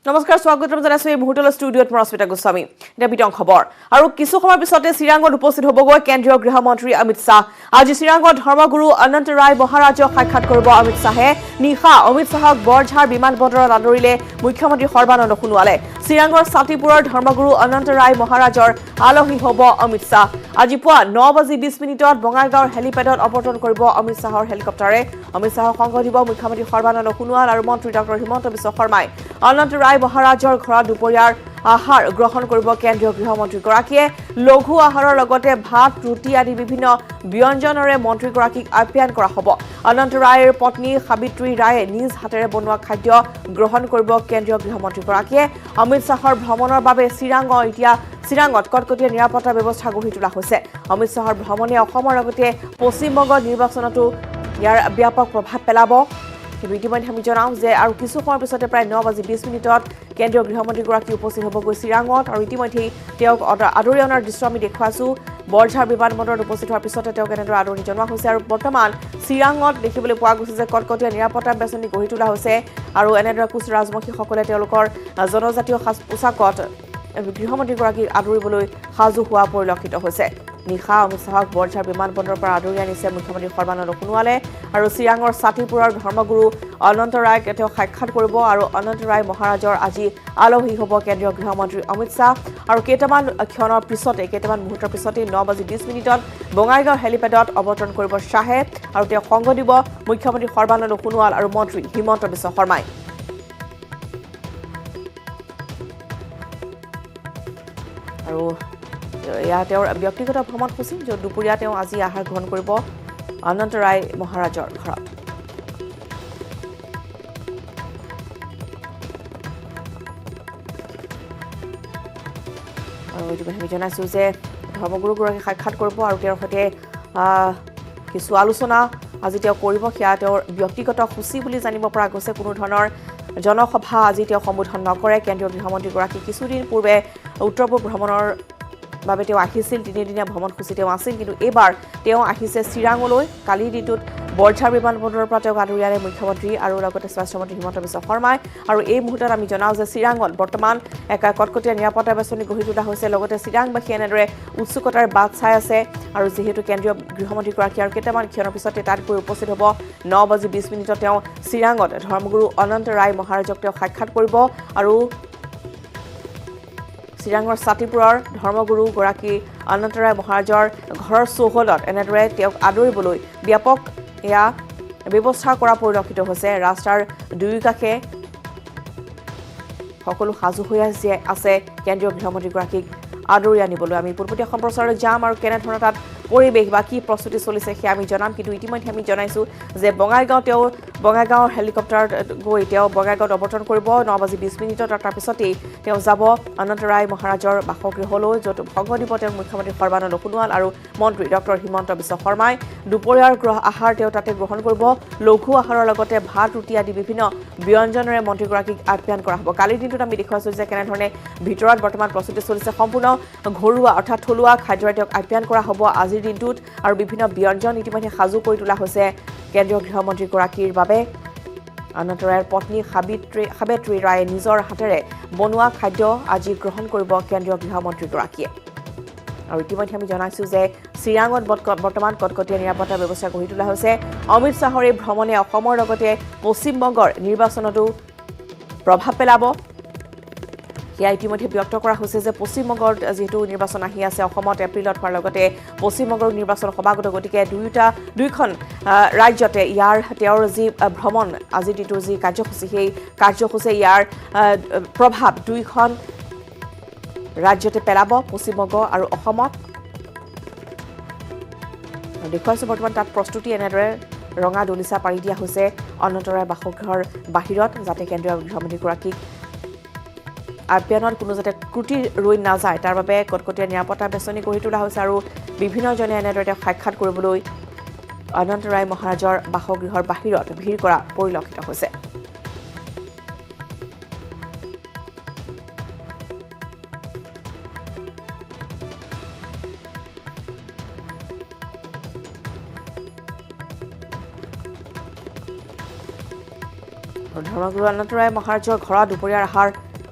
নমস্কাৰ স্বাগতম জনাইছো এই মুহূৰ্তলৈ ষ্টুডিঅ'ত মৰস্মিতা গোস্বামী এটা বিতং খবৰ আৰু কিছু সময় পিছতে চিৰাঙত উপস্থিত হ'বগৈ কেন্দ্ৰীয় গৃহমন্ত্ৰী অমিত শাহ আজি চিৰাঙত ধৰ্মগুৰু অনন্ত ৰায় মহাৰাজক সাক্ষাৎ কৰিব অমিত শাহে নিশা অমিত শাহক বৰঝাৰ বিমানবন্দৰত আদৰিলে মুখ্যমন্ত্ৰী সৰ্বানন্দ সোণোৱালে চিৰাঙৰ ছাতিপুৰৰ ধৰ্মগুৰু অনন্ত ৰায় মহাৰাজৰ আলহী হ'ব অমিত শাহ আজি পুৱা 9:20 বঙাইগাঁৱৰ হেলিপেডত অৱতৰণ কৰিব অমিত শাহৰ হেলিকপ্টাৰে অমিত শাহক সংগ দিব মুখ্যমন্ত্ৰী সৰ্বানন্দ সোণোৱাল আৰু মন্ত্ৰী ডক্টৰ হিমন্ত বিশ্ব শৰ্মাই অনন্ত ৰায় মহাৰাজৰ ঘৰত দুপৰীয়াৰ আহাৰ গ্ৰহণ কৰিব কেন্দ্ৰীয় গৃহমন্ত্ৰীগৰাকীয়ে লঘু আহাৰৰ লগতে ভাত ৰুটি আদি বিভিন্ন ব্যঞ্জনৰে মন্ত্ৰীগৰাকীক আপ্যায়ন কৰা হ'ব অনন্ত ৰায়ৰ পত্নী সাবিত্ৰী ৰায়ে নিজ হাতেৰে বনোৱা খাদ্য গ্ৰহণ কৰিব কেন্দ্ৰীয় গৃহমন্ত্ৰীগৰাকীয়ে অমিত শাহৰ ভ্ৰমণৰ বাবে চিৰাঙত কটকটীয়া নিৰাপত্তা ব্যৱস্থা গঢ়ি তোলা হৈছে অমিত শাহৰ ভ্ৰমণে অসমৰ লগতে পশ্চিমবংগৰ নিৰ্বাচনতো ইয়াৰ ব্যাপক প্ৰভাৱ পেলাব কিন্তু ইতিমধ্যে আমি জনাওঁ যে আৰু কিছু সময়ৰ পিছতে প্ৰায় 9:20 কেন্দ্ৰীয় গৃহমন্ত্ৰীগৰাকী উপস্থিত হ'বগৈ চিৰাঙত আৰু ইতিমধ্যেই তেওঁক আদৰি অনাৰ দৃশ্য আমি দেখুৱাইছোঁ বৰঝাৰ বিমানবন্দৰত উপস্থিত হোৱাৰ পিছতে তেওঁক এনেদৰে আদৰণি জনোৱা হৈছে আৰু বৰ্তমান চিৰাঙত দেখিবলৈ পোৱা গৈছে যে কটকটীয়া নিৰাপত্তা ব্যৱস্থা গঢ়ি তোলা হৈছে আৰু এনেদৰে কোচ ৰাজবংশীসকলে তেওঁলোকৰ জনজাতীয় সাজ পোছাকত গৃহমন্ত্ৰীগৰাকীক আদৰিবলৈ সাজু হোৱা পৰিলক্ষিত হৈছে নিশা অমিত শাহক বৰঝাৰ বিমানবন্দৰৰ পৰা আদৰি আনিছে মুখ্যমন্ত্ৰী সৰ্বানন্দ সোণোৱালে আৰু চিৰাঙৰ ছাতিপুৰৰ ধৰ্মগুৰু অনন্ত ৰায়ক তেওঁ সাক্ষাৎ কৰিব আৰু অনন্ত ৰায় মহাৰাজৰ আজি আলহী হ'ব কেন্দ্ৰীয় গৃহমন্ত্ৰী অমিত শাহ আৰু কেইটামান মুহূৰ্তৰ পিছতে 9:20 বঙাইগাঁও হেলিপেডত অৱতৰণ কৰিব শ্বাহে আৰু তেওঁ সংগ দিব মুখ্যমন্ত্ৰী সৰ্বানন্দ সোণোৱাল আৰু মন্ত্ৰী হিমন্ত বিশ্ব শৰ্মাই আৰু এয়া তেওঁৰ ব্যক্তিগত ভ্ৰমণসূচী য'ত দুপৰীয়া তেওঁ আজি আহাৰ গ্ৰহণ কৰিব অনন্ত ৰায় মহাৰাজৰ ঘৰত আৰু ইতিমধ্যে আমি জনাইছোঁ যে ধৰ্মগুৰুগৰাকীক সাক্ষাৎ কৰিব আৰু তেওঁৰ সৈতে কিছু আলোচনা আজি তেওঁ কৰিব সেয়া তেওঁৰ ব্যক্তিগত সূচী বুলি জানিব পৰা গৈছে কোনো ধৰণৰ জনসভা আজি তেওঁ সম্বোধন নকৰে কেন্দ্ৰীয় গৃহমন্ত্ৰীগৰাকী কিছুদিন পূৰ্বে উত্তৰ পূব ভ্ৰমণৰ বাবে তেওঁ আহিছিল তিনিদিনীয়া ভ্ৰমণসূচী তেওঁ আছিল কিন্তু এইবাৰ তেওঁ আহিছে চিৰাঙলৈ কালিৰ দিনটোত বৰঝাৰ বিমানবন্দৰৰ পৰা তেওঁক আদৰি আনে মুখ্যমন্ত্ৰী আৰু লগতে স্বাস্থ্যমন্ত্ৰী হিমন্ত বিশ্ব শৰ্মাই আৰু এই মুহূৰ্তত আমি জনাওঁ যে চিৰাঙত বৰ্তমান কটকটীয়া নিৰাপত্তা ব্যৱস্থা গঢ়ি তোলা হৈছে লগতে চিৰাংবাসী এনেদৰে উৎসুকতাৰ বাট চাই আছে আৰু যিহেতু কেন্দ্ৰীয় গৃহমন্ত্ৰীগৰাকী আৰু কেইটামান ক্ষণৰ পিছতে তাত গৈ উপস্থিত হ'ব 9:20 তেওঁ চিৰাঙত ধৰ্মগুৰু অনন্ত ৰায় মহাৰাজক তেওঁ সাক্ষাৎ কৰিব আৰু চিৰাঙৰ ছাতিপুৰৰ ধৰ্মগুৰুগৰাকী অনন্ত ৰায় মহাৰাজৰ ঘৰৰ চৌহদত এনেদৰে তেওঁক আদৰিবলৈ ব্যাপক এয়া ব্যৱস্থা কৰা পৰিলক্ষিত হৈছে ৰাস্তাৰ দুয়োকাষে সকলো সাজু হৈ আছে কেন্দ্ৰীয় গৃহমন্ত্ৰীগৰাকীক আদৰি আনিবলৈ আমি পূৰ্বতীয়া সম্প্ৰচাৰলৈ যাম আৰু কেনেধৰণৰ তাত পৰিৱেশ বা কি প্ৰস্তুতি চলিছে সেয়া আমি জনাম কিন্তু ইতিমধ্যে আমি জনাইছোঁ যে বঙাইগাঁৱৰ হেলিকপ্টাৰত গৈ তেওঁ বঙাইগাঁৱত অৱতৰণ কৰিব 9:20 তাৰপিছতেই তেওঁ যাব অনন্ত ৰায় মহাৰাজৰ বাসগৃহলৈ য'ত সংগ দিব তেওঁ মুখ্যমন্ত্ৰী সৰ্বানন্দ সোণোৱাল আৰু মন্ত্ৰী ডক্টৰ হিমন্ত বিশ্ব শৰ্মাই দুপৰীয়াৰ আহাৰ তেওঁ তাতে গ্ৰহণ কৰিব লঘু আহাৰৰ লগতে ভাত ৰুটি আদি বিভিন্ন ব্যঞ্জনেৰে মন্ত্ৰীগৰাকীক আপ্যায়ন কৰা হ'ব কালিৰ দিনটোত আমি দেখুৱাইছোঁ যে কেনেধৰণে ভিতৰত বৰ্তমান প্ৰস্তুতি চলিছে সম্পূৰ্ণ ঘৰুৱা অৰ্থাৎ থলুৱা খাদ্যৰে তেওঁক আপ্যায়ন কৰা হ'ব আজিৰ দিনটোত আৰু বিভিন্ন ব্যঞ্জন ইতিমধ্যে সাজু কৰি তোলা হৈছে কেন্দ্ৰীয় গৃহমন্ত্ৰীগৰাকীৰ বাবে অনন্ত ৰায়ৰ পত্নী সাবিত্ৰী ৰায়ে নিজৰ হাতেৰে বনোৱা খাদ্য আজি গ্ৰহণ কৰিব কেন্দ্ৰীয় গৃহমন্ত্ৰীগৰাকীয়ে আৰু ইতিমধ্যে আমি জনাইছোঁ যে চিৰাঙত বৰ্তমান কটকটীয়া নিৰাপত্তা ব্যৱস্থা গঢ়ি তোলা হৈছে অমিত শাহৰ এই ভ্ৰমণে অসমৰ লগতে পশ্চিমবংগৰ নিৰ্বাচনতো প্ৰভাৱ পেলাব সেয়া ইতিমধ্যে ব্যক্ত কৰা হৈছে যে পশ্চিমবংগত যিহেতু নিৰ্বাচন আহি আছে অসমত এপ্ৰিলত হোৱাৰ লগতে পশ্চিমবংগৰ নিৰ্বাচন সমাগত গতিকে দুইখন ৰাজ্যতে তেওঁৰ যি ভ্ৰমণ আজিৰ দিনটোৰ যি কাৰ্যসূচী সেই কাৰ্যসূচীয়ে ইয়াৰ প্ৰভাৱ দুইখন ৰাজ্যতে পেলাব পশ্চিমবংগ আৰু অসমত দেখুৱাইছোঁ বৰ্তমান তাত প্ৰস্তুতি এনেদৰে ৰঙা দলিচা পাৰি দিয়া হৈছে অনন্ত ৰায় বাসগৃহৰ বাহিৰত যাতে কেন্দ্ৰীয় গৃহমন্ত্ৰীগৰাকীক আপ্যায়নত কোনো যাতে ত্ৰুটি ৰৈ নাযায় তাৰ বাবে কটকটীয়া নিৰাপত্তা ব্যৱস্থা গঢ়ি তোলা হৈছে আৰু বিভিন্নজনে এনেদৰে তেওঁক সাক্ষাৎ কৰিবলৈ অনন্ত ৰায় মহাৰাজৰ বাসগৃহৰ বাহিৰত ভিৰ কৰা পৰিলক্ষিত হৈছে ধৰ্মগুৰু অনন্ত ৰায় মহাৰাজৰ ঘৰত দুপৰীয়াৰ আহাৰ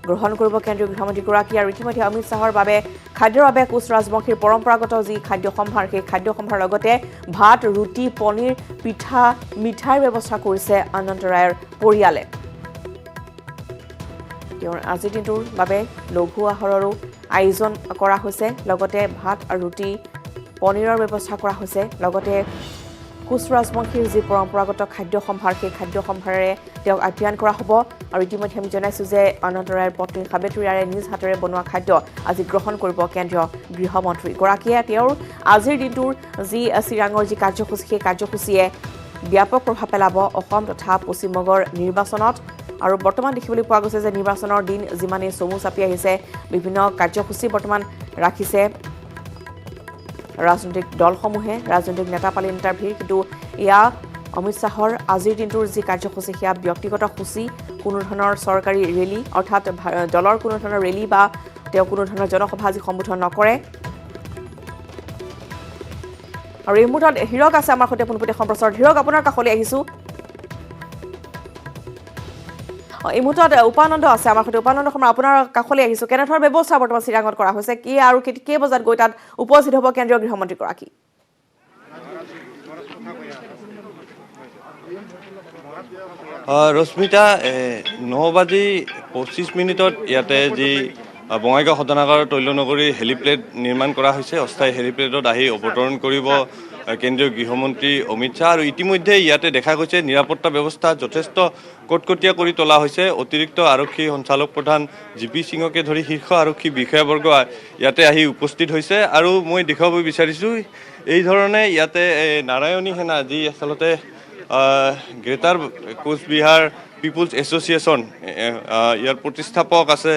গ্ৰহণ কৰিব কেন্দ্ৰীয় গৃহমন্ত্ৰীগৰাকী আৰু ইতিমধ্যে অমিত শ্বাহৰ বাবে খাদ্যৰ বাবে কোচ ৰাজবংশীৰ পৰম্পৰাগত যি খাদ্য সম্ভাৰ সেই খাদ্য সম্ভাৰৰ লগতে ভাত ৰুটি পনীৰ পিঠা মিঠাইৰ ব্যৱস্থা কৰিছে অনন্ত ৰায়ৰ পৰিয়ালে তেওঁৰ আজিৰ দিনটোৰ বাবে লঘু আহাৰৰো আয়োজন কৰা হৈছে লগতে ভাত আৰু ৰুটি পনীৰৰ ব্যৱস্থা কৰা হৈছে লগতে কোচ ৰাজবংশীৰ যি পৰম্পৰাগত খাদ্য সম্ভাৰ সেই খাদ্য সম্ভাৰেৰে তেওঁক আপ্যায়ন কৰা হ'ব আৰু ইতিমধ্যে আমি জনাইছোঁ যে অনন্ত ৰায়ৰ পত্নী সাবিত্ৰী ৰায়ে নিজ হাতেৰে বনোৱা খাদ্য আজি গ্ৰহণ কৰিব কেন্দ্ৰীয় গৃহমন্ত্ৰীগৰাকীয়ে তেওঁৰ আজিৰ দিনটোৰ যি চিৰাঙৰ যি কাৰ্যসূচী সেই কাৰ্যসূচীয়ে ব্যাপক প্ৰভাৱ পেলাব অসম তথা পশ্চিমবংগৰ নিৰ্বাচনত আৰু বৰ্তমান দেখিবলৈ পোৱা গৈছে যে নিৰ্বাচনৰ দিন যিমানেই চমু চাপি আহিছে বিভিন্ন কাৰ্যসূচী বৰ্তমান ৰাখিছে ৰাজনৈতিক দলসমূহে ৰাজনৈতিক নেতাপালি নেতাৰ ভিৰ কিন্তু এয়া অমিত শ্বাহৰ আজিৰ দিনটোৰ যি কাৰ্যসূচী সেয়া ব্যক্তিগত সূচী কোনো ধৰণৰ চৰকাৰী ৰেলী অৰ্থাৎ দলৰ কোনো ধৰণৰ ৰেলী বা তেওঁ কোনো ধৰণৰ জনসভা আজি সম্বোধন নকৰে আৰু এই মুহূৰ্তত হীৰক আছে আমাৰ সৈতে পোনপটীয়া সম্প্ৰচাৰত হীৰক আপোনাৰ কাষলৈ আহিছোঁ এই মুহূৰ্তত উপানন্দ আছে আমাৰ সৈতে উপানন্দ শৰ্মা আপোনাৰ কাষলৈ আহিছোঁ কেনেধৰণৰ ব্যৱস্থা বৰ্তমান চিৰাঙত কৰা হৈছে কি আৰু কেই বজাত গৈ তাত উপস্থিত হ'ব কেন্দ্ৰীয় গৃহমন্ত্ৰীগৰাকী ৰশ্মিতা 9:25 ইয়াতে যি বঙাইগাঁও শোধনাগাৰ তৈলনগৰী হেলিপ্লেড নিৰ্মাণ কৰা হৈছে অস্থায়ী হেলিপ্লেডত আহি অৱতৰণ কৰিব কেন্দ্ৰীয় গৃহমন্ত্ৰী অমিত শ্বাহ আৰু ইতিমধ্যে ইয়াতে দেখা গৈছে নিৰাপত্তা ব্যৱস্থা যথেষ্ট কটকটীয়া কৰি তোলা হৈছে অতিৰিক্ত আৰক্ষী সঞ্চালক প্ৰধান জিপি সিঙকে ধৰি শীৰ্ষ আৰক্ষী বিষয়াবৰ্গ ইয়াতে আহি উপস্থিত হৈছে আৰু মই দেখুৱাব বিচাৰিছোঁ এই ধৰণে ইয়াতে নাৰায়ণী সেনা যি আচলতে গ্ৰেটাৰ কোচবিহাৰ পিপুলছ এছ'চিয়েশ্যন ইয়াৰ প্ৰতিষ্ঠাপক আছে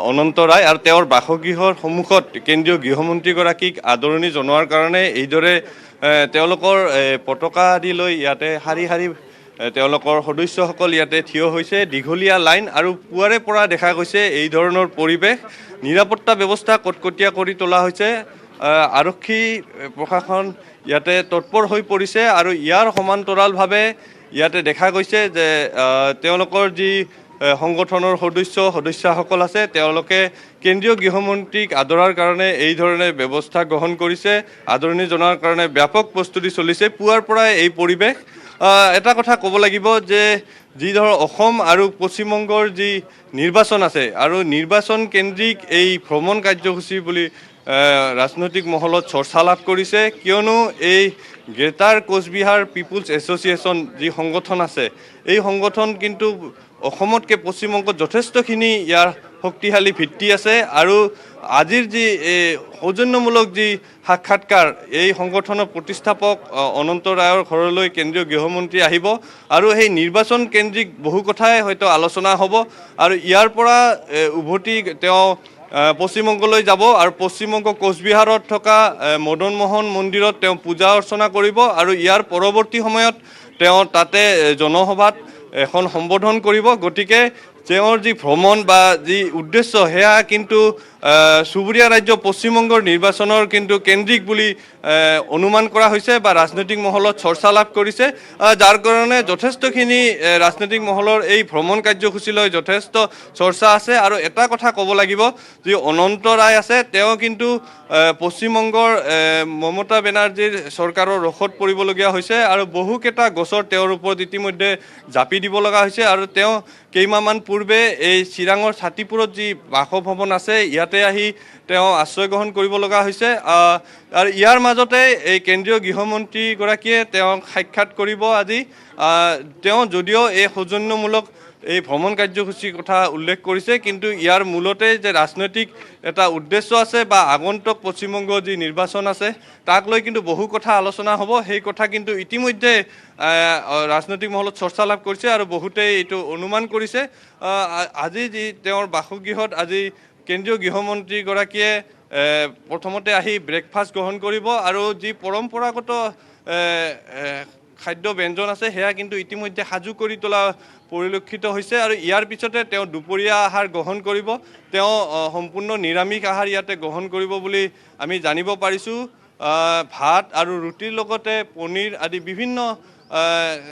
অনন্ত ৰায় আৰু তেওঁৰ বাসগৃহৰ সন্মুখত কেন্দ্ৰীয় গৃহমন্ত্ৰীগৰাকীক আদৰণি জনোৱাৰ কাৰণে এইদৰে তেওঁলোকৰ পতাকা আদি লৈ ইয়াতে শাৰী শাৰী তেওঁলোকৰ সদস্যসকল ইয়াতে থিয় হৈছে দীঘলীয়া লাইন আৰু পুৱাৰে পৰা দেখা গৈছে এই ধৰণৰ পৰিৱেশ নিৰাপত্তা ব্যৱস্থা কটকটীয়া কৰি তোলা হৈছে আৰক্ষী প্ৰশাসন ইয়াতে তৎপৰ হৈ পৰিছে আৰু ইয়াৰ সমান্তৰালভাৱে ইয়াতে দেখা গৈছে যে তেওঁলোকৰ যি সংগঠনৰ সদস্যসকল আছে তেওঁলোকে কেন্দ্ৰীয় গৃহমন্ত্ৰীক আদৰাৰ কাৰণে এই ধৰণে ব্যৱস্থা গ্ৰহণ কৰিছে আদৰণি জনোৱাৰ কাৰণে ব্যাপক প্ৰস্তুতি চলিছে পুৱাৰ পৰাই এই পৰিৱেশ এটা কথা ক'ব লাগিব যে যি ধৰ অসম আৰু পশ্চিমবংগৰ যি নিৰ্বাচন আছে আৰু নিৰ্বাচন কেন্দ্ৰিক এই ভ্ৰমণ কাৰ্যসূচী বুলি ৰাজনৈতিক মহলত চৰ্চা লাভ কৰিছে কিয়নো এই গ্ৰেটাৰ কোচবিহাৰ পিপুলছ এছ'চিয়েশ্যন যি সংগঠন আছে এই সংগঠন কিন্তু অসমতকৈ পশ্চিমবংগত যথেষ্টখিনি ইয়াৰ শক্তিশালী ভিত্তি আছে আৰু আজিৰ যি সৌজন্যমূলক যি সাক্ষাৎকাৰ এই সংগঠনৰ প্ৰতিষ্ঠাপক অনন্ত ৰায়ৰ ঘৰলৈ কেন্দ্ৰীয় গৃহমন্ত্ৰী আহিব আৰু সেই নিৰ্বাচন কেন্দ্ৰিক বহু কথাই হয়তো আলোচনা হ'ব আৰু ইয়াৰ পৰা উভতি তেওঁ পশ্চিমবংগলৈ যাব আৰু পশ্চিমবংগ কোচবিহাৰত থকা মদন মোহন মন্দিৰত তেওঁ পূজা অৰ্চনা কৰিব আৰু ইয়াৰ পৰৱৰ্তী সময়ত তেওঁ তাতে জনসভাত এখন সম্বোধন কৰিব গতিকে তেওঁৰ যি ভ্ৰমণ বা যি উদ্দেশ্য সেয়া কিন্তু চুবুৰীয়া ৰাজ্য পশ্চিমবংগৰ নিৰ্বাচনৰ কিন্তু কেন্দ্ৰিক বুলি অনুমান কৰা হৈছে বা ৰাজনৈতিক মহলত চৰ্চা লাভ কৰিছে যাৰ কাৰণে যথেষ্টখিনি ৰাজনৈতিক মহলৰ এই ভ্ৰমণ কাৰ্যসূচীলৈ যথেষ্ট চৰ্চা আছে আৰু এটা কথা ক'ব লাগিব যি অনন্ত ৰায় আছে তেওঁ কিন্তু পশ্চিমবংগৰ মমতা বেনাৰ্জীৰ চৰকাৰৰ ৰখত পৰিবলগীয়া হৈছে আৰু বহুকেইটা গছৰ তেওঁৰ ওপৰত ইতিমধ্যে জাপি দিব লগা হৈছে আৰু তেওঁ কেইমাহমান পূৰ্বে এই চিৰাঙৰ ছাতিপুৰত যি বাসভৱন আছে ইয়াতে আহি তেওঁ আশ্ৰয় গ্ৰহণ কৰিব লগা হৈছে আৰু ইয়াৰ মাজতে এই কেন্দ্ৰীয় গৃহমন্ত্ৰীগৰাকীয়ে তেওঁক সাক্ষাৎ কৰিব আজি তেওঁ যদিও এই সৌজন্যমূলক এই ভ্ৰমণ কাৰ্যসূচীৰ কথা উল্লেখ কৰিছে কিন্তু ইয়াৰ মূলতে যে ৰাজনৈতিক এটা উদ্দেশ্য আছে বা আগন্তুক পশ্চিমবংগ যি নিৰ্বাচন আছে তাক লৈ কিন্তু বহু কথা আলোচনা হ'ব সেই কথা কিন্তু ইতিমধ্যে ৰাজনৈতিক মহলত চৰ্চা লাভ কৰিছে আৰু বহুতেই এইটো অনুমান কৰিছে আজি যি তেওঁৰ বাসগৃহত আজি কেন্দ্ৰীয় গৃহমন্ত্ৰীগৰাকীয়ে প্ৰথমতে আহি ব্ৰেকফাষ্ট গ্ৰহণ কৰিব আৰু যি পৰম্পৰাগত খাদ্য ব্যঞ্জন আছে সেয়া কিন্তু ইতিমধ্যে সাজু কৰি তোলা পৰিলক্ষিত হৈছে আৰু ইয়াৰ পিছতে তেওঁ দুপৰীয়া আহাৰ গ্ৰহণ কৰিব তেওঁ সম্পূৰ্ণ নিৰামিষ আহাৰ ইয়াতে গ্ৰহণ কৰিব বুলি আমি জানিব পাৰিছোঁ ভাত আৰু ৰুটিৰ লগতে পনীৰ আদি বিভিন্ন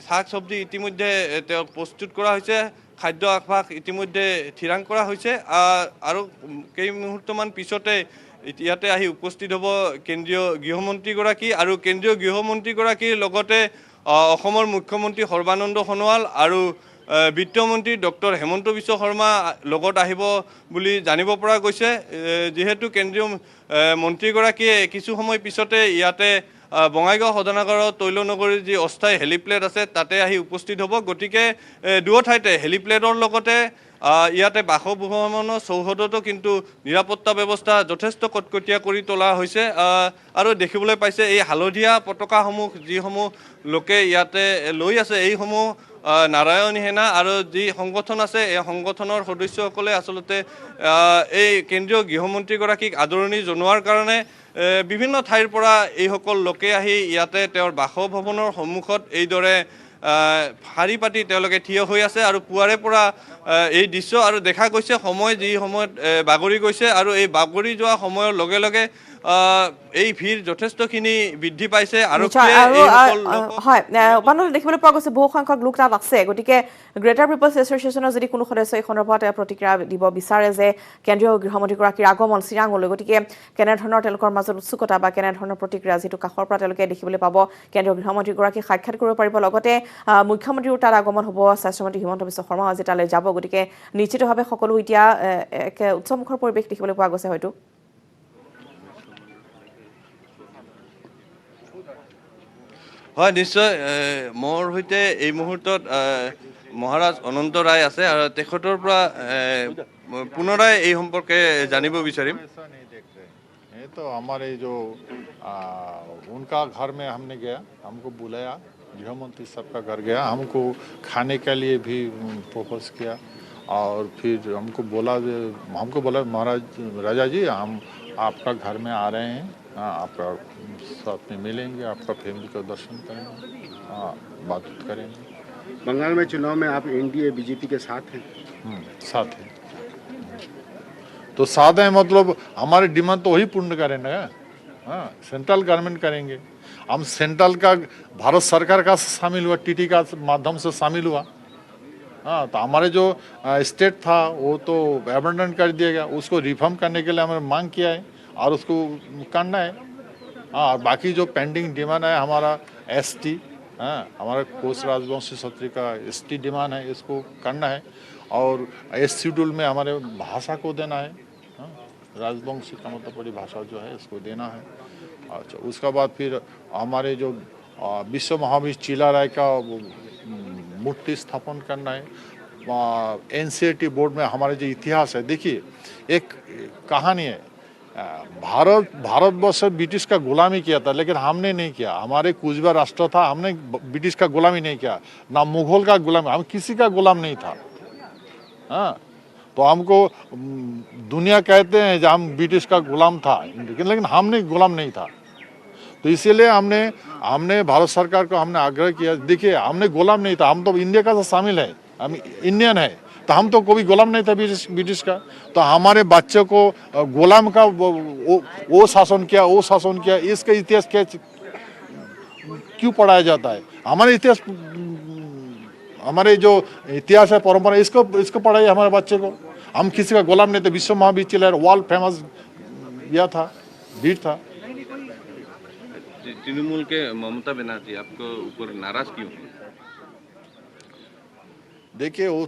শাক চব্জি ইতিমধ্যে তেওঁক প্ৰস্তুত কৰা হৈছে, খাদ্য আভাস ইতিমধ্যে থিৰাং কৰা হৈছে আৰু কেইমুহূৰ্তমান পিছতে ইয়াতে আহি উপস্থিত হ'ব কেন্দ্ৰীয় গৃহমন্ত্ৰীগৰাকী আৰু কেন্দ্ৰীয় গৃহমন্ত্ৰীগৰাকীৰ লগতে অসমৰ মুখ্যমন্ত্ৰী সৰ্বানন্দ সোণোৱাল আৰু বিত্তমন্ত্ৰী ডক্টৰ হেমন্ত বিশ্ব শৰ্মা লগত আহিব বুলি জানিব পৰা গৈছে। যেহেতু কেন্দ্ৰীয় মন্ত্ৰীগৰাকীয়ে কিছু সময় পিছতে ইয়াতে বঙাইগাঁও শোধনাগাৰৰ তৈলনগৰীৰ যি অস্থায়ী হেলিপ্লেড আছে তাতে আহি উপস্থিত হ'ব। গতিকে দুয়ো ঠাইতে হেলিপ্লেডৰ লগতে ইয়াতে বাসভৱনৰ চৌহদতো কিন্তু নিৰাপত্তা ব্যৱস্থা যথেষ্ট কটকটীয়া কৰি তোলা হৈছে আৰু দেখিবলৈ পাইছে এই হালধীয়া পতাকাসমূহ যিসমূহ লোকে ইয়াতে লৈ আছে, এইসমূহ নাৰায়ণী সেনা আৰু যি সংগঠন আছে এই সংগঠনৰ সদস্যসকলে আচলতে এই কেন্দ্ৰীয় গৃহমন্ত্ৰীগৰাকীক আদৰণি জনোৱাৰ কাৰণে বিভিন্ন ঠাইৰ পৰা এইসকল লোকে আহি ইয়াতে তেওঁৰ বাসভৱনৰ সন্মুখত এইদৰে শাৰী পাতি তেওঁলোকে থিয় হৈ আছে আৰু পুৱাৰে পৰা এই দৃশ্য আৰু দেখা গৈছে সময় যি সময়ত বাগৰি গৈছে আৰু এই বাগৰি যোৱা সময়ৰ লগে লগে এই ভিৰ যথেষ্টখিনি বৃদ্ধি পাইছে আৰু হয় উপানলৈ দেখিবলৈ পোৱা গৈছে বহু সংখ্যক লোক তাত আছে। গতিকে গ্ৰেটাৰ পিপলছ এছ'চিয়েশ্যনৰ যদি কোনো সদস্য এই সন্দৰ্ভত প্ৰতিক্ৰিয়া দিব বিচাৰে যে কেন্দ্ৰীয় গৃহমন্ত্ৰীগৰাকীৰ আগমন চিৰাঙলৈ, গতিকে কেনেধৰণৰ তেওঁলোকৰ মাজত উৎসুকতা বা কেনেধৰণৰ প্ৰতিক্ৰিয়া যিটো কাষৰ পৰা তেওঁলোকে দেখিবলৈ পাব, কেন্দ্ৰীয় গৃহমন্ত্ৰীগৰাকীক সাক্ষাৎ কৰিব পাৰিব, লগতে মুখ্যমন্ত্ৰীও তাত আগমন হ'ব, স্বাস্থ্যমন্ত্ৰী হিমন্ত বিশ্ব শৰ্মাও আজি তালৈ যাব। গতিকে নিশ্চিতভাৱে সকলো এতিয়া এক উৎসৱমুখৰ পৰিৱেশ দেখিবলৈ পোৱা গৈছে। হয়তো হয় নিশ্চয়, মোৰ সৈতে এই মুহূৰ্তত মহাৰাজ অনন্ত ৰায় আছে আৰু তেখেতৰ পৰা পুনৰাই এই সম্পৰ্কে জানিব বিচাৰিম। तो हमारे जो उनका घर में हमने गया, हमको बुलाया, गृह मंत्री साहब का घर गया, हमको खाने के लिए भी प्रपोज किया और फिर हमको बोला महाराज राजा जी हम आपका घर में आ रहे हैं, आपका साथ में मिलेंगे, आपका फैमिली का दर्शन करेंगे, बात करेंगे। बंगाल में चुनाव में आप एनडीए बीजेपी के साथ हैं? साथ हैं, तो साथ है मतलब हमारे डिमांड तो वही पूर्ण करें ना। हाँ, सेंट्रल गवर्नमेंट करेंगे, हम सेंट्रल का भारत सरकार का शामिल हुआ, टीटी का माध्यम से शामिल हुआ। हाँ, तो हमारे जो स्टेट था वो तो एबंडन कर दिया गया, उसको रिफॉर्म करने के लिए हमें मांग किया है और उसको करना है। हाँ, बाकी जो पेंडिंग डिमांड है हमारा एसटी, हाँ हमारा कोच राजवंशी क्षत्रिय का एसटी डिमांड है, इसको करना है और एस शेड्यूल में हमारे भाषा को देना है। हाँ, राजवंशी का मतलब बड़ी भाषा जो है इसको देना है। अच्छा, उसका बाद फिर हमारे जो विश्व महावीर चीला राय का मूर्ति स्थापन करना है। एनसीईआरटी बोर्ड में हमारे जो इतिहास है, देखिए एक कहानी है, भारतवर्ष ब्रिटिश का गुलामी किया था लेकिन हमने नहीं किया। हमारे कुजबा राष्ट्र था, हमने ब्रिटिश का गुलामी नहीं किया, ना मुगल का गुलामी, हम किसी का गुलाम नहीं था। हाँ, तो हमको दुनिया कहते हैं जब हम ब्रिटिश का गुलाम था, लेकिन हमने गुलाम नहीं था। तो इसीलिए हमने भारत सरकार को हमने आग्रह किया, देखिए हमने गुलाम नहीं था, हम तो इंडिया का शामिल है, हम इंडियन है, तो हम तो कोई गुलाम नहीं था ब्रिटिश का। तो हमारे बच्चों को गुलाम का वो शासन किया, वो शासन किया, इसका इतिहास क्या क्यों पढ़ाया जाता है? हमारे इतिहास, हमारे जो इतिहास है परंपरा, इसको पढ़ाइए हमारे बच्चे को। हम किसी का गुलाम नहीं थे। विश्व महावीर चीला वर्ल्ड फेमस यह था, वीर था। तृणमूल के ममता बनर्जी आपको ऊपर नाराज क्यों? देखिए वो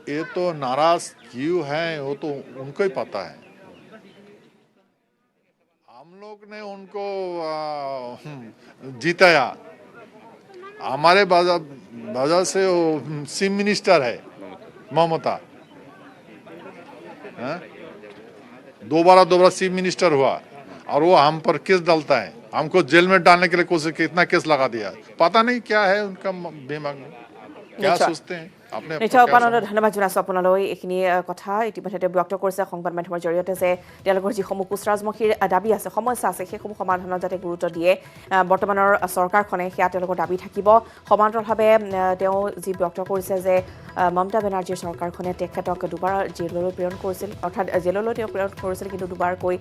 ये तो नाराज क्यों है वो तो उनको ही पता है। हम लोग ने उनको जिताया, हमारे वजह से वो चीफ मिनिस्टर है ममता, दोबारा चीफ मिनिस्टर हुआ और वो हम पर केस डालता है, हमको जेल में डालने के लिए कोशिश, कितना केस लगा दिया, पता नहीं क्या है उनका दिमाग में, क्या सोचते हैं। আপনি নিশ্চয় উপানন্দ ধন্যবাদ জনাইছোঁ আপোনালৈ এইখিনি কথা ইতিমধ্যে তেওঁ ব্যক্ত কৰিছে সংবাদ মাধ্যমৰ জৰিয়তে যে তেওঁলোকৰ যিসমূহ কোচৰাজমুখীৰ দাবী আছে সমস্যা আছে সেইসমূহ সমাধানত যাতে গুৰুত্ব দিয়ে বৰ্তমানৰ চৰকাৰখনে সেয়া তেওঁলোকৰ দাবী থাকিব সমান্তৰালভাৱে তেওঁ যি ব্যক্ত কৰিছে যে মমতা বেনাৰ্জীৰ চৰকাৰখনে তেখেতক দুবাৰ জেললৈ প্ৰেৰণ কৰিছিল অৰ্থাৎ জেললৈ তেওঁ প্ৰেৰণ কৰিছিল কিন্তু দুবাৰকৈ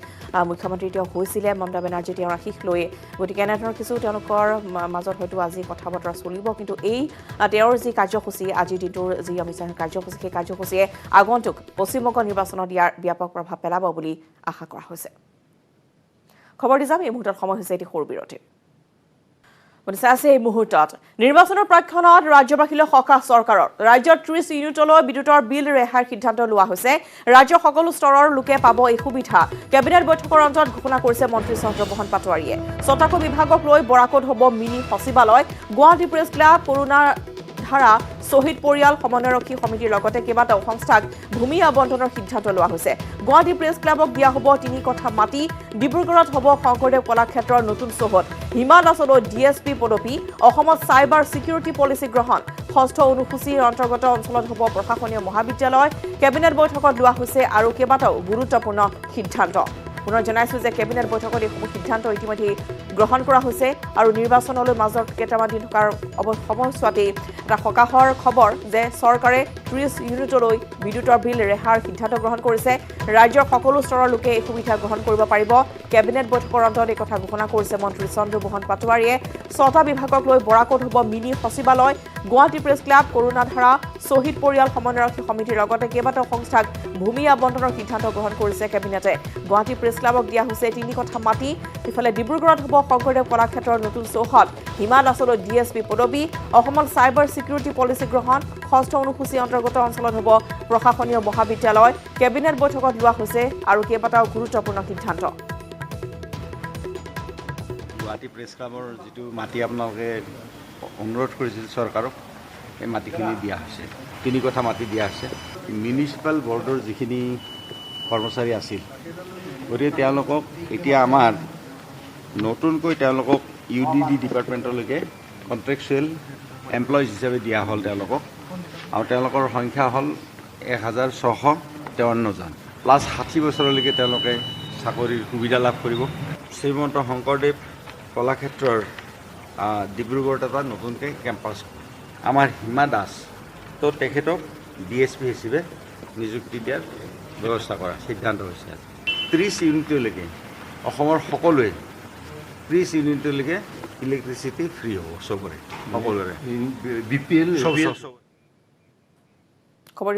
মুখ্যমন্ত্ৰী তেওঁ হৈছিলে মমতা বেনাৰ্জী তেওঁৰ আশীষ লৈ গতিকে এনেধৰণৰ কিছু তেওঁলোকৰ মাজত হয়তো আজি কথা বতৰা চলিব কিন্তু এই তেওঁৰ যি কাৰ্যসূচী আজিৰ দিনটোৰ যি অমিত শ্বাহৰ কাৰ্যসূচী সেই কাৰ্যসূচীয়ে আগন্তুক পশ্চিমবংগ নিৰ্বাচনত ইয়াৰ ব্যাপক প্ৰভাৱ পেলাব বুলি আশা কৰা হৈছে খবৰ দি যাম এই মুহূৰ্তত সময় হৈছে এটি সৰু বিৰতিৰ আছে এই মুহূৰ্তত নিৰ্বাচনৰ প্ৰাক্ষণত ৰাজ্যবাসীলৈ সকাহ চৰকাৰৰ ৰাজ্যৰ 30 ইউনিটলৈ বিদ্যুতৰ বিল ৰেহাইৰ সিদ্ধান্ত লোৱা হৈছে ৰাজ্যৰ সকলো স্তৰৰ লোকে পাব এই সুবিধা কেবিনেট বৈঠকৰ অন্তত ঘোষণা কৰিছে মন্ত্ৰী চন্দ্ৰমোহন পাটোৱাৰীয়ে ছটাকো বিভাগক লৈ বৰাকত হ'ব মিনি সচিবালয় গুৱাহাটী প্ৰেছ ক্লাব কৰোনা ধাৰা শহীদ পৰিয়াল সমন্বয়ৰক্ষী সমিতিৰ লগতে কেইবাটাও সংস্থাক ভূমি আবণ্টনৰ সিদ্ধান্ত লোৱা হৈছে গুৱাহাটী প্ৰেছ ক্লাবক দিয়া হ'ব 3 কঠা মাটি ডিব্ৰুগড়ত হ'ব শংকৰদেৱ কলাক্ষেত্ৰৰ নতুন চৌহদ হিমা দাসলৈ ডিএছপি পদবী অসমত চাইবাৰ সিকিউৰিটি পলিচি গ্ৰহণ ষষ্ঠ অনুসূচীৰ অন্তৰ্গত অঞ্চলত হ'ব প্ৰশাসনীয় মহাবিদ্যালয় কেবিনেট বৈঠকত লোৱা হৈছে আৰু কেইবাটাও গুৰুত্বপূৰ্ণ সিদ্ধান্ত পুনৰ জনাইছোঁ যে কেবিনেট বৈঠকত এইসমূহ সিদ্ধান্ত ইতিমধ্যে গ্ৰহণ কৰা হৈছে আৰু নিৰ্বাচনলৈ মাজত কেইটামান দিন থকাৰ সময়ছোৱাতেই এটা সকাহৰ খবৰ যে চৰকাৰে 30 ইউনিটলৈ বিদ্যুতৰ বিল ৰেহাইৰ সিদ্ধান্ত গ্ৰহণ কৰিছে ৰাজ্যৰ সকলো স্তৰৰ লোকে এই সুবিধা গ্ৰহণ কৰিব পাৰিব কেবিনেট বৈঠকৰ অন্তত এই কথা ঘোষণা কৰিছে মন্ত্ৰী চন্দ্ৰমোহন পাটোৱাৰীয়ে 6টা বিভাগক লৈ বৰাকত হ'ব মিনি সচিবালয় গুৱাহাটী প্ৰেছ ক্লাব কৰোনা ধাৰা শহীদ পৰিয়াল সমন্বয়ৰক্ষী সমিতিৰ লগতে কেইবাটাও সংস্থাক ভূমি আবণ্টনৰ সিদ্ধান্ত গ্ৰহণ কৰিছে কেবিনেটে গুৱাহাটী প্ৰেছ ক্লাবক দিয়া হৈছে 3 কঠা মাটি ইফালে ডিব্ৰুগড়ত হ'ব শংকৰদেৱ কলাক্ষেত্ৰৰ নতুন চৌহদ হিমা দাসলৈ ডিএছপি পদবী অসমত চাইবাৰ সিকিউৰিটি পলিচি গ্ৰহণ ষষ্ঠ অনুসূচী অন্তৰ্গত অঞ্চলত হ'ব প্ৰশাসনীয় মহাবিদ্যালয় কেবিনেট বৈঠকত লোৱা হৈছে আৰু কেইবাটাও গুৰুত্বপূৰ্ণ সিদ্ধান্ত গুৱাহাটী প্ৰেছ ক্লাবৰ যিটো মাটি আপোনালোকে অনুৰোধ কৰিছিল চৰকাৰক এই মাটিখিনি দিয়া হৈছে 3 কঠা মাটি দিয়া হৈছে মিউনিচিপাল বৰ্ডৰ যিখিনি কৰ্মচাৰী আছিল গতিকে তেওঁলোকক এতিয়া আমাৰ নতুনকৈ তেওঁলোকক ইউডিডি ডিপাৰ্টমেণ্টলৈকে কণ্ট্ৰেকচুৱেল এমপ্লয়িজ হিচাপে দিয়া হ'ল তেওঁলোকক আৰু তেওঁলোকৰ সংখ্যা হ'ল 1653 জন প্লাছ 60 বছৰলৈকে তেওঁলোকে চাকৰিৰ সুবিধা লাভ কৰিব শ্ৰীমন্ত শংকৰদেৱ কলাক্ষেত্ৰৰ ডিব্ৰুগড়ত এটা নতুনকৈ কেম্পাছ আমাৰ হিমা দাস তো তেখেতক ডিএছপি হিচাপে নিযুক্তি দিয়াৰ ব্যৱস্থা কৰা সিদ্ধান্ত হৈছে 30 ইউনিটলৈকে অসমৰ সকলোৱে 30 ইউনিটলৈকে ইলেক্ট্ৰিচিটি ফ্ৰী হ'ব চবৰে সকলোৰে BPL